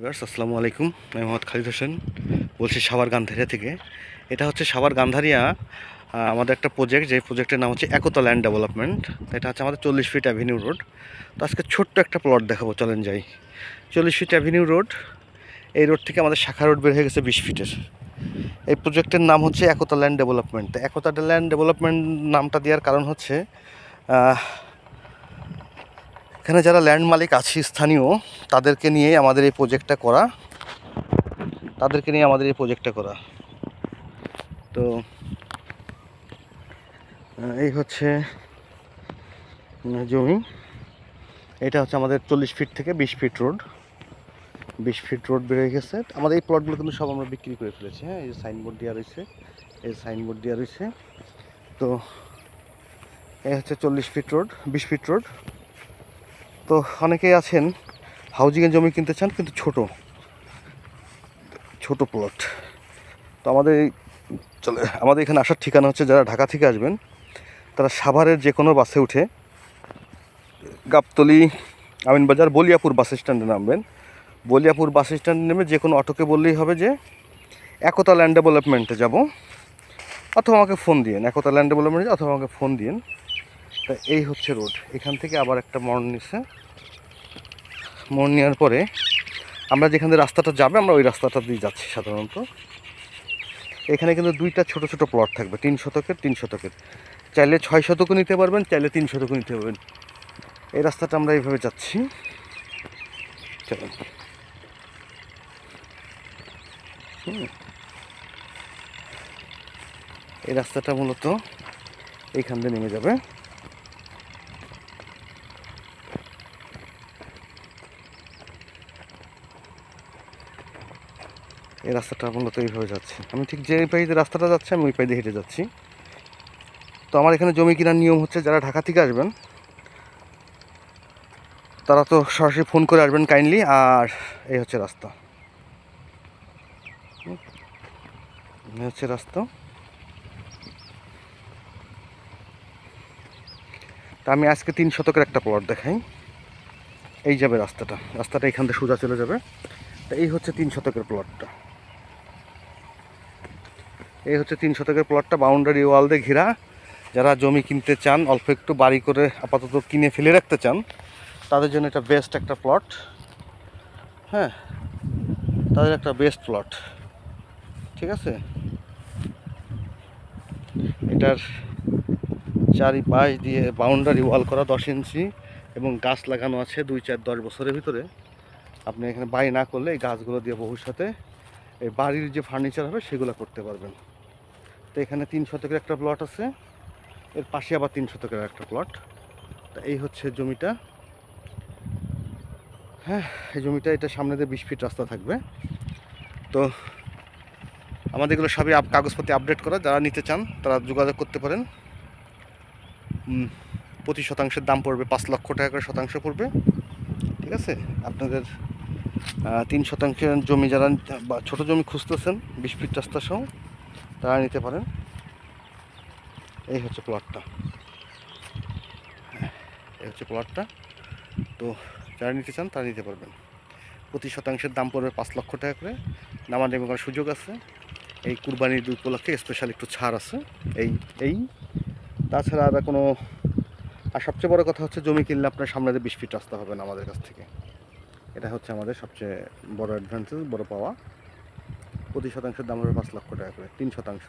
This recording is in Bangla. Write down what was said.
ভিউয়ার্স আসসালামু আলাইকুম। আমি মোহাম্মদ খালিদ হোসেন বলছি সাভার গান্ধারিয়া থেকে। এটা হচ্ছে সাভার গান্ধারিয়া আমাদের একটা প্রজেক্ট, যে প্রজেক্টের নাম হচ্ছে একতা ল্যান্ড ডেভেলপমেন্ট। এটা হচ্ছে আমাদের 40 ফিট অ্যাভিনিউ রোড। তো আজকে ছোট্ট একটা প্লট দেখাবো, চলেন যাই। 40 ফিট অ্যাভিনিউ রোড, এই রোড থেকে আমাদের শাখা রোড বের হয়ে গেছে 20 ফিটের। এই প্রজেক্টের নাম হচ্ছে একতা ল্যান্ড ডেভেলপমেন্ট। একতা ল্যান্ড ডেভেলপমেন্ট নামটা দেওয়ার কারণ হচ্ছে এখানে যারা ল্যান্ড মালিক আছে স্থানীয়, তাদেরকে নিয়ে আমাদের এই প্রজেক্টটা করা। তো এই হচ্ছে জমি। এটা হচ্ছে আমাদের 40 ফিট থেকে 20 ফিট রোড। 20 ফিট রোড বেরিয়ে গেছে। আমাদের এই প্লটগুলো কিন্তু সব আমরা বিক্রি করে ফেলেছি। হ্যাঁ, এই যে সাইনবোর্ড দেওয়া রয়েছে, তো এই হচ্ছে 40 ফিট রোড, 20 ফিট রোড। তো অনেকেই আছেন হাউজিংয়ের জমি কিনতে চান, কিন্তু ছোট প্লট। তো আমাদের এখানে আসার ঠিকানা হচ্ছে, যারা ঢাকা থেকে আসবেন তারা সাভারের যে কোনো বাসে উঠে গাবতলী, আমিনবাজার, বলিয়াপুর বাস স্ট্যান্ডে নামবেন। বলিয়াপুর বাস স্ট্যান্ডে নেমে যে কোনো অটোকে বললেই হবে যে একতা ল্যান্ড ডেভেলপমেন্টে যাব, অথবা আমাকে ফোন দিন। একতা ল্যান্ড ডেভেলপমেন্টে অথবা আমাকে ফোন দিন। তা এই হচ্ছে রোড। এখান থেকে আবার একটা মোড় নেওয়ার পরে আমরা যেখান দিয়ে রাস্তাটা যাবে, আমরা ওই রাস্তাটা দিয়ে যাচ্ছি সাধারণত। এখানে কিন্তু দুইটা ছোট ছোট প্লট থাকবে, 3 শতকের 3 শতকের। চাইলে 6 শতকও নিতে পারবেন, চাইলে 3 শতকও নিতে পারবেন। এই রাস্তাটা আমরা এইভাবে যাচ্ছি, চলেন। এই রাস্তাটা মূলত এইখান দিয়ে নেমে যাবে। এই রাস্তাটা মূলত এইভাবে যাচ্ছে। আমি ঠিক যে পাই দিয়ে রাস্তাটা যাচ্ছে, আমি ওই পাই দিয়ে হেঁটে যাচ্ছি। তো আমার এখানে জমি কেনার নিয়ম হচ্ছে, যারা ঢাকা থেকে আসবেন তারা তো সরাসরি ফোন করে আসবেন কাইন্ডলি। আর এই হচ্ছে রাস্তা, তা আমি আজকে 3 শতকের একটা প্লট দেখাই। এই যাবে রাস্তাটা এখান থেকে সোজা চলে যাবে। তা এই হচ্ছে 3 শতকের প্লটটা। বাউন্ডারি ওয়াল দিয়ে ঘেরা। যারা জমি কিনতে চান, অল্প একটু বাড়ি করে আপাতত কিনে ফেলে রাখতে চান, তাদের জন্য এটা বেস্ট একটা প্লট। হ্যাঁ, তাদের একটা বেস্ট প্লট, ঠিক আছে। এটার চারিপাশ দিয়ে বাউন্ডারি ওয়াল করা 10 ইঞ্চি, এবং গাছ লাগানো আছে 2, 4, 10 বছরের ভিতরে। আপনি এখানে বাড়ি না করলে এই গাছগুলো দিয়ে ভবিষ্যতে এই বাড়ির যে ফার্নিচার হবে সেগুলো করতে পারবেন। তো এখানে 3 শতকের একটা প্লট আছে, এর পাশে আবার 3 শতকের একটা প্লট। তা এই হচ্ছে জমিটা। হ্যাঁ, এই জমিটা, এটা সামনে দিয়ে 20 ফিট রাস্তা থাকবে। তো আমাদের এগুলো সবই কাগজপত্র আপডেট করা। যারা নিতে চান তারা যোগাযোগ করতে পারেন। প্রতি শতাংশের দাম পড়বে 5 লক্ষ টাকা করে শতাংশ পড়বে, ঠিক আছে। আপনাদের 3 শতাংশের জমি, যারা বা ছোটো জমি খুঁজতেছেন 20 ফিট রাস্তা সহ, তারা নিতে পারেন। এই হচ্ছে প্লটটা, তো যারা নিতে চান তারা নিতে পারবেন। প্রতি শতাংশের দাম পড়বে 5 লক্ষ টাকা করে। নামাদামি করার সুযোগ আছে। এই কুরবানির উপলক্ষে স্পেশাল একটু ছাড় আছে। এই তাছাড়া আর কোনো, আর সবচেয়ে বড় কথা হচ্ছে, জমি কিনলে আপনার সামনে 20 ফিট রাস্তা হবে না আমাদের কাছ থেকে। এটা হচ্ছে আমাদের সবচেয়ে বড় অ্যাডভান্টেজ, বড় পাওয়া। প্রতি শতাংশের দাম হবে 5 লক্ষ টাকা করে, 3 শতাংশ।